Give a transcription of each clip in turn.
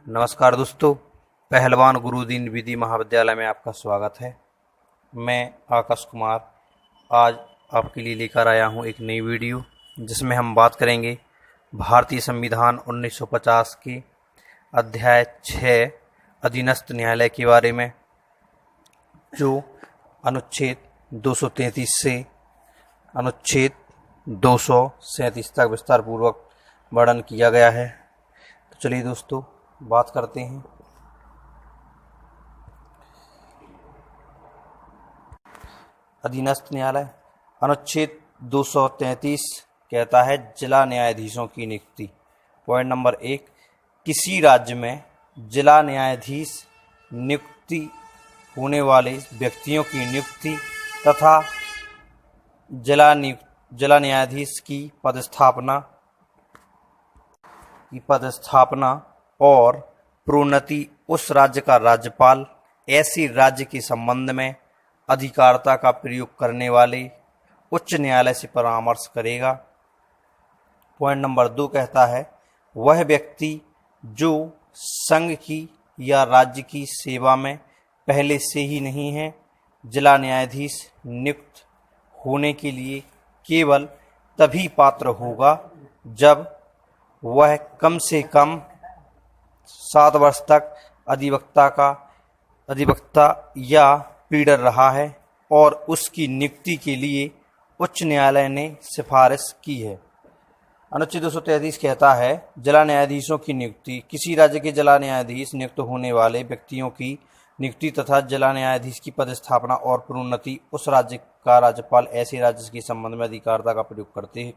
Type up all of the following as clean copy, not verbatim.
नमस्कार दोस्तों, पहलवान गुरुदीन विधि महाविद्यालय में आपका स्वागत है। मैं आकाश कुमार आज आपके लिए लेकर आया हूं एक नई वीडियो जिसमें हम बात करेंगे भारतीय संविधान 1950 के अध्याय 6 अधीनस्थ न्यायालय के बारे में, जो अनुच्छेद 233 से अनुच्छेद 237 तक विस्तार पूर्वक वर्णन किया गया है। तो चलिए दोस्तों बात करते हैं। अधीनस्थ न्यायालय अनुच्छेद 233 कहता है जिला न्यायाधीशों की नियुक्ति। पॉइंट नंबर 1, किसी राज्य में जिला न्यायाधीश नियुक्ति होने वाले व्यक्तियों की नियुक्ति तथा जिला न्यायाधीश की पदस्थापना और प्रोन्नति उस राज्य का राज्यपाल ऐसे राज्य के संबंध में अधिकारिता का प्रयोग करने वाले उच्च न्यायालय से परामर्श करेगा। पॉइंट नंबर 2 कहता है वह व्यक्ति जो संघ की या राज्य की सेवा में पहले से ही नहीं है, जिला न्यायाधीश नियुक्त होने के लिए केवल तभी पात्र होगा जब वह कम से कम 7 वर्ष तक अधिवक्ता या प्लीडर रहा है और उसकी नियुक्ति के लिए उच्च न्यायालय ने सिफारिश की है। अनुच्छेद 233 कहता है जिला न्यायाधीशों की नियुक्ति। किसी राज्य के जिला न्यायाधीश नियुक्त होने वाले व्यक्तियों की नियुक्ति तथा जिला न्यायाधीश की पदस्थापना और प्रोन्नति उस राज्य का राज्यपाल ऐसे राज्य के संबंध में अधिकारिता का प्रयोग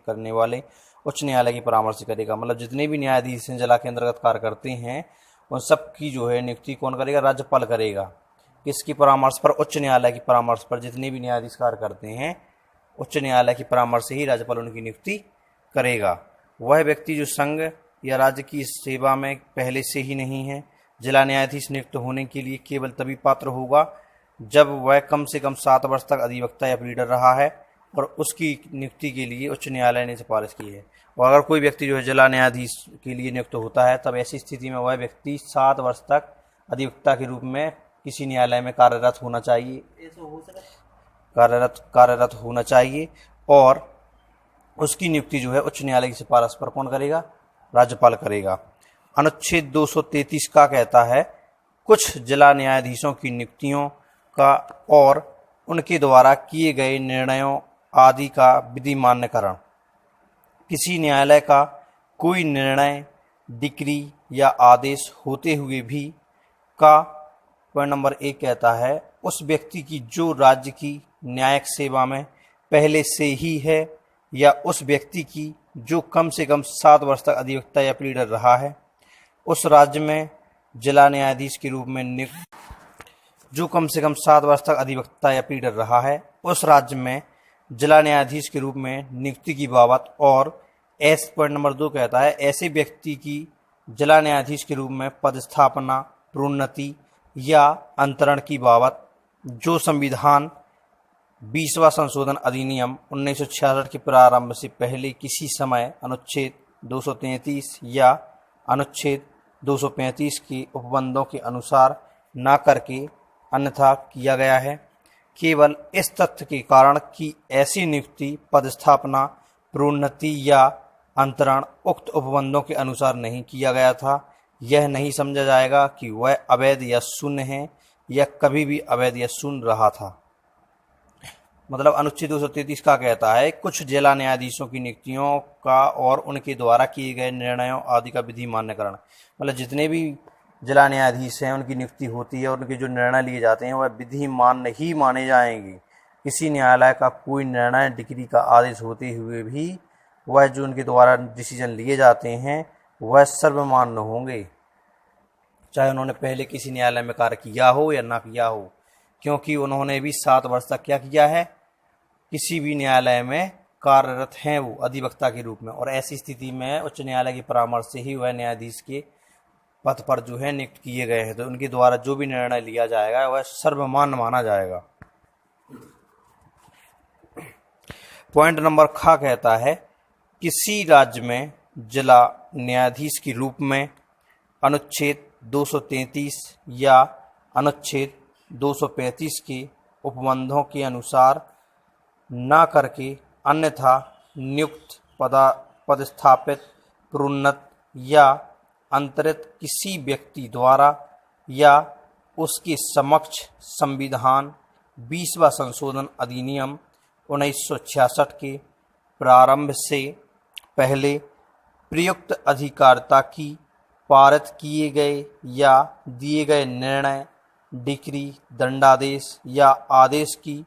करने वाले उच्च न्यायालय की परामर्श करेगा। मतलब जितने भी न्यायाधीश हैं जिला के अंतर्गत कार्य करते हैं उन सब की जो है नियुक्ति कौन करेगा? राज्यपाल करेगा। किसकी परामर्श पर? उच्च न्यायालय की परामर्श पर। जितने भी न्यायाधीश कार्य करते हैं उच्च न्यायालय की परामर्श से ही राज्यपाल उनकी नियुक्ति करेगा। वह व्यक्ति जो संघ या राज्य की सेवा में पहले से ही नहीं है, जिला न्यायाधीश नियुक्त होने के लिए केवल तभी पात्र होगा जब वह कम से कम 7 वर्ष तक अधिवक्ता या प्लीडर रहा है और उसकी नियुक्ति के लिए उच्च न्यायालय ने सिफारिश की है। और अगर कोई व्यक्ति जो है जिला न्यायाधीश के लिए नियुक्त होता है तब ऐसी स्थिति में वह व्यक्ति 7 वर्ष तक अधिवक्ता के रूप में किसी न्यायालय में कार्यरत होना चाहिए और उसकी नियुक्ति जो है उच्च न्यायालय की सिफारिश पर कौन करेगा? राज्यपाल करेगा। अनुच्छेद 233 का कहता है कुछ जिला न्यायाधीशों की नियुक्तियों का और उनके द्वारा किए गए निर्णयों आदि का विधि मान्यकरण। किसी न्यायालय का कोई निर्णय, डिक्री या आदेश होते हुए भी का पॉइंट नंबर 1 कहता है उस व्यक्ति की जो राज्य की न्यायिक सेवा में पहले से ही है या उस व्यक्ति की जो कम से कम 7 वर्ष तक अधिवक्ता या प्लीडर रहा है, उस राज्य में जिला न्यायाधीश के रूप में जिला न्यायाधीश के रूप में नियुक्ति की बाबत और पॉइंट नंबर 2 कहता है ऐसे व्यक्ति की जिला न्यायाधीश के रूप में पदस्थापना, प्रोन्नति या अंतरण की बाबत जो संविधान 20वां संशोधन अधिनियम 1966 के प्रारंभ से पहले किसी समय अनुच्छेद 233 या अनुच्छेद 235 के उपबंधों के अनुसार न करके अन्यथा किया गया है। केवल इस तथ्य के कारण कि ऐसी नियुक्ति, पदस्थापना, प्रोन्नति या अंतरण उक्त उपबंधों के अनुसार नहीं किया गया था, यह नहीं समझा जाएगा कि वह अवैध या शून्य है या कभी भी अवैध या शून्य रहा था। मतलब अनुच्छेद 233 का कहता है कुछ जिला न्यायाधीशों की नियुक्तियों का और उनके द्वारा किए गए निर्णयों आदि का विधि मान्यकरण। मतलब जितने भी जिला न्यायाधीश हैं उनकी नियुक्ति होती है और उनके जो निर्णय लिए जाते हैं वह विधि मान्य ही माने जाएंगे। किसी न्यायालय का कोई निर्णय, डिक्री का आदेश होते हुए भी वह जो उनके द्वारा डिसीजन लिए जाते हैं वह सर्वमान्य होंगे, चाहे उन्होंने पहले किसी न्यायालय में कार्य किया हो या ना किया हो, क्योंकि उन्होंने भी 7 वर्ष तक क्या किया है? किसी भी न्यायालय में कार्यरत हैं वो अधिवक्ता के रूप में। और ऐसी स्थिति में उच्च न्यायालय की परामर्श से ही वह न्यायाधीश के पद पर जो है नियुक्त किए गए हैं, तो उनके द्वारा जो भी निर्णय लिया जाएगा वह सर्वमान्य माना जाएगा। पॉइंट नंबर ख कहता है किसी राज्य में जिला न्यायाधीश के रूप में अनुच्छेद 233 या अनुच्छेद 235 के उपबंधों के अनुसार न करके अन्यथा नियुक्त पदस्थापित, प्रोन्नत या अंतरित किसी व्यक्ति द्वारा या उसके समक्ष संविधान 20वां संशोधन अधिनियम 1966 के प्रारंभ से पहले प्रयुक्त अधिकारिता की पारित किए गए या दिए गए निर्णय, डिक्री, दंडादेश या आदेश की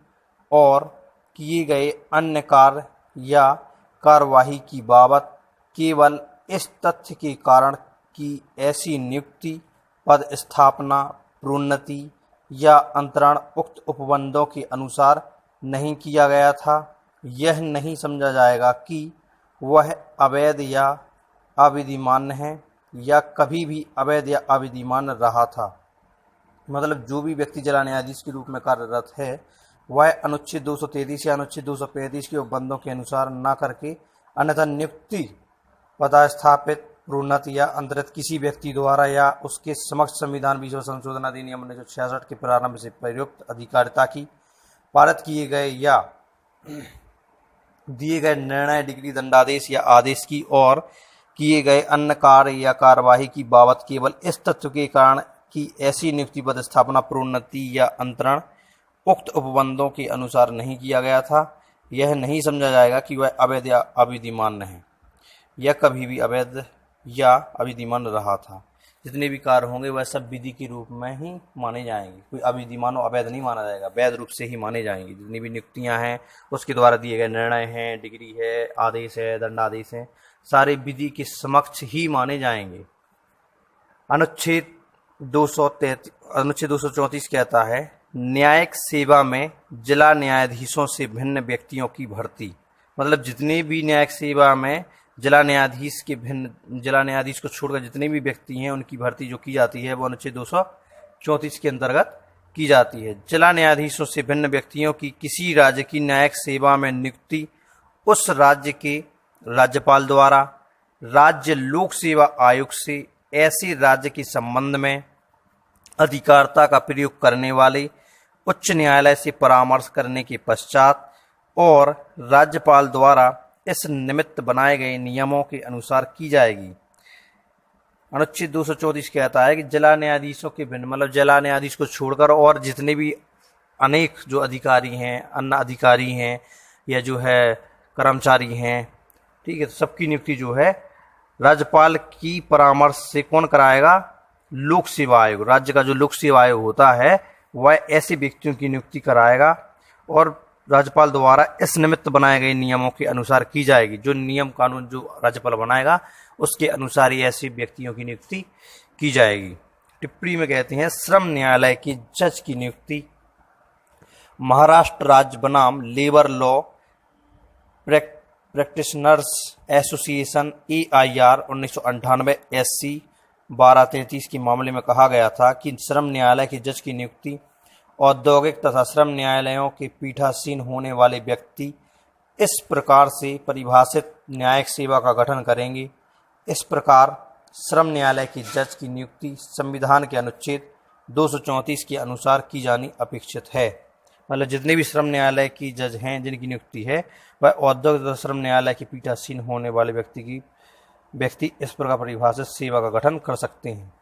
और किए गए अन्य कार्य या कार्यवाही की बाबत केवल इस तथ्य के कारण कि ऐसी नियुक्ति, पदस्थापना, प्रोन्नति या अंतरण उक्त उपबंधों के अनुसार नहीं किया गया था, यह नहीं समझा जाएगा कि वह अवैध या अविधिमान्य है या कभी भी अवैध या अविधिमान्य रहा था। मतलब जो भी व्यक्ति जिला न्यायाधीश के रूप में कार्यरत है वह अनुच्छेद 233 या अनुच्छेद 235 के उपबंधों के अनुसार न करके अन्यथा नियुक्ति, पदस्थापित, प्रोन्नत या अंतरित किसी व्यक्ति द्वारा या उसके समक्ष संविधान 20वां संशोधन अधिनियम 1966 के प्रारंभ से प्रयुक्त अधिकारिता की पारित किए गए या दिए गए निर्णय, डिग्री, दंडादेश या आदेश की और किए गए अन्य कार्य या कार्यवाही की बाबत केवल इस तथ्य के कारण कि ऐसी नियुक्ति, पदस्थापना, प्रोन्नति या अंतरण उक्त उपबंधों के अनुसार नहीं किया गया था, यह नहीं समझा जाएगा कि वह अवैध या अविधिमान्य है या कभी भी अवैध या अविधिमान्य रहा था। जितने भी कार्य होंगे वह सब विधि के रूप में ही माने जाएंगे, कोई अविधिमान और अवैध नहीं माना जाएगा, वैध रूप से ही माने जाएंगे। जितनी भी नियुक्तियां हैं उसके द्वारा दिए गए निर्णय हैं, डिग्री है, आदेश है, दंडादेश है, सारे विधि के समक्ष ही माने जाएंगे। अनुच्छेद 234 कहता है न्यायिक सेवा में जिला न्यायाधीशों से भिन्न व्यक्तियों की भर्ती। मतलब जितने भी न्यायिक सेवा में जिला न्यायाधीश को छोड़कर जितने भी व्यक्ति हैं उनकी भर्ती जो की जाती है वो अनुच्छेद 234 के अंतर्गत की जाती है। जिला न्यायाधीशों से भिन्न व्यक्तियों की किसी राज्य की न्यायिक सेवा में नियुक्ति उस राज्य के राज्यपाल द्वारा राज्य लोक सेवा आयोग से ऐसे राज्य के संबंध में अधिकारिता का प्रयोग करने वाले उच्च न्यायालय से परामर्श करने के पश्चात और राज्यपाल द्वारा इस निमित्त बनाए गए नियमों के अनुसार की जाएगी। अनुच्छेद 234 कहता है कि जिला न्यायाधीशों के भिन्न, मतलब जिला न्यायाधीश को छोड़कर और जितने भी अनेक जो अधिकारी हैं, अन्य अधिकारी हैं या जो है कर्मचारी हैं, ठीक है, तो सबकी नियुक्ति जो है राज्यपाल की परामर्श से कौन कराएगा? लोक सेवा आयोग। राज्य का जो लोक सेवा आयोग होता है वह ऐसे व्यक्तियों की नियुक्ति कराएगा और राज्यपाल द्वारा इस निमित्त बनाए गए नियमों के अनुसार की जाएगी। जो नियम कानून जो राज्यपाल बनाएगा उसके अनुसार ही ऐसे व्यक्तियों की नियुक्ति की जाएगी। टिप्पणी में कहते हैं श्रम न्यायालय के जज की नियुक्ति महाराष्ट्र राज्य बनाम labour law practitioners association AIR 1998 SC 1233 के मामले में कहा गया था कि श्रम न्यायालय के जज की नियुक्ति औद्योगिक तथा श्रम न्यायालयों के पीठासीन होने वाले व्यक्ति इस प्रकार से परिभाषित न्यायिक सेवा का गठन करेंगे। इस प्रकार श्रम न्यायालय के जज की नियुक्ति संविधान के अनुच्छेद 234 के अनुसार की जानी अपेक्षित है। मतलब जितने भी श्रम न्यायालय की जज हैं जिनकी नियुक्ति है वह औद्योगिक तथा श्रम न्यायालय के पीठासीन होने वाले व्यक्ति इस प्रकार परिभाषित सेवा का गठन कर सकते हैं।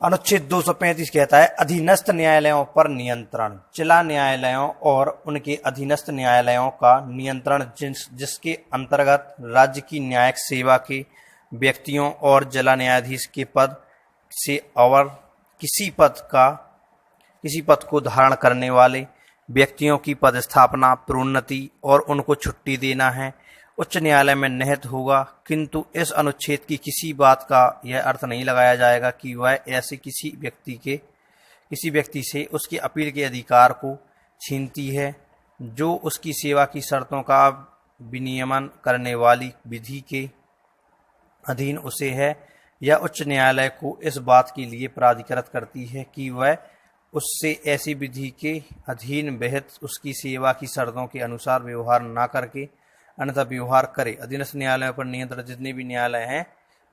अनुच्छेद 235 कहता है अधीनस्थ न्यायालयों पर नियंत्रण। जिला न्यायालयों और उनके अधीनस्थ न्यायालयों का नियंत्रण जिसके अंतर्गत राज्य की न्यायिक सेवा के व्यक्तियों और जिला न्यायाधीश के पद से और किसी पद को धारण करने वाले व्यक्तियों की पदस्थापना, प्रोन्नति और उनको छुट्टी देना है उच्च न्यायालय में निहित होगा। किंतु इस अनुच्छेद की किसी बात का यह अर्थ नहीं लगाया जाएगा कि वह ऐसे किसी व्यक्ति से उसके अपील के अधिकार को छीनती है जो उसकी सेवा की शर्तों का विनियमन करने वाली विधि के अधीन उसे है या उच्च न्यायालय को इस बात के लिए प्राधिकृत करती है कि वह उससे ऐसी विधि के अधीन विहित उसकी सेवा की शर्तों के अनुसार व्यवहार न करके अन्यथा व्यवहार करे। अधीनस्थ न्यायालयों पर नियंत्रण जितने भी न्यायालय हैं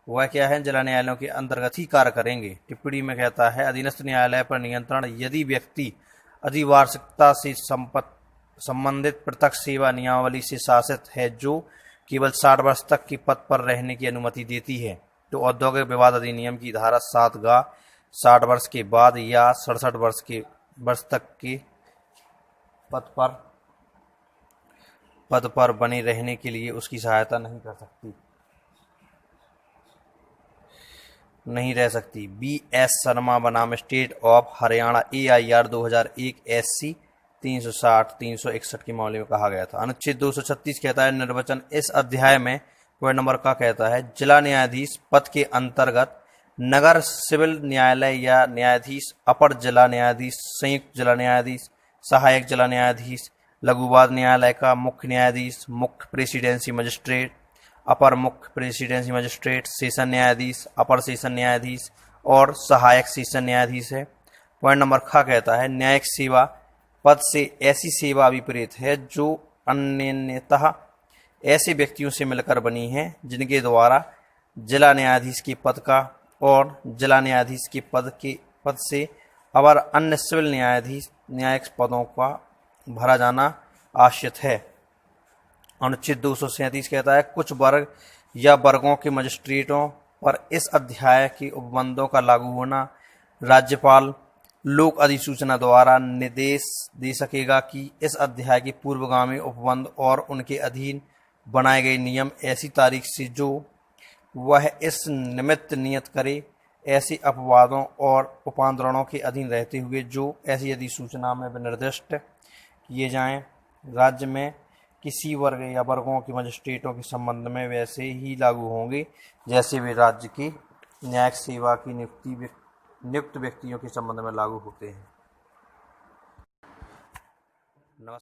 वह क्या है, जिला न्यायालयों के अंतर्गत ही कार्य करेंगे। टिप्पणी में कहता है अधीनस्थ न्यायालय पर नियंत्रण यदि व्यक्ति अधिवार्षिकता से संबंधित पृथक सेवा नियमावली से शासित है जो केवल 60 वर्ष तक के पद पर रहने की अनुमति देती है, तो औद्योगिक विवाद अधिनियम की धारा 7 60 वर्ष के बाद या 67 वर्ष तक के पद पर बने रहने के लिए उसकी सहायता नहीं रह सकती। B.S. शर्मा बनाम state of Haryana AIR 2001 SC 360-361 के मामले में कहा गया था। अनुच्छेद 236 कहता है निर्वाचन। इस अध्याय में पॉइंट नंबर का कहता है जिला न्यायाधीश पद के अंतर्गत नगर सिविल न्यायालय या न्यायाधीश, अपर जिला न्यायाधीश, संयुक्त जिला न्यायाधीश, सहायक जिला न्यायाधीश, लघुवाद न्यायालय का मुख्य न्यायाधीश, मुख्य प्रेसिडेंसी मजिस्ट्रेट, अपर मुख्य प्रेसिडेंसी मजिस्ट्रेट, सेशन न्यायाधीश, अपर सेशन न्यायाधीश और सहायक सेशन न्यायाधीश है। पॉइंट नंबर ख कहता है न्यायिक सेवा पद से ऐसी सेवा विपरीत है जो अन्यतः ऐसे व्यक्तियों से मिलकर बनी है जिनके द्वारा जिला न्यायाधीश के पद का और जिला न्यायाधीश के पद से अवर अन्य सिविल न्यायिक पदों का भरा जाना आवश्यक है। अनुच्छेद 237 कहता है कुछ वर्ग या वर्गों के मजिस्ट्रेटों पर इस अध्याय के उपबंधों का लागू होना राज्यपाल लोक अधिसूचना द्वारा निर्देश दे सकेगा कि इस अध्याय के पूर्वगामी उपबंध और उनके अधीन बनाए गए नियम ऐसी तारीख से जो वह इस निमित्त नियत करे ऐसे अपवादों और उपांतरणों के अधीन रहते हुए जो ऐसी अधिसूचना में निर्दिष्ट किए जाएं राज्य में किसी वर्ग या वर्गों के मजिस्ट्रेटों के संबंध में वैसे ही लागू होंगे जैसे वे राज्य की न्यायिक सेवा की नियुक्त व्यक्तियों के संबंध में लागू होते हैं।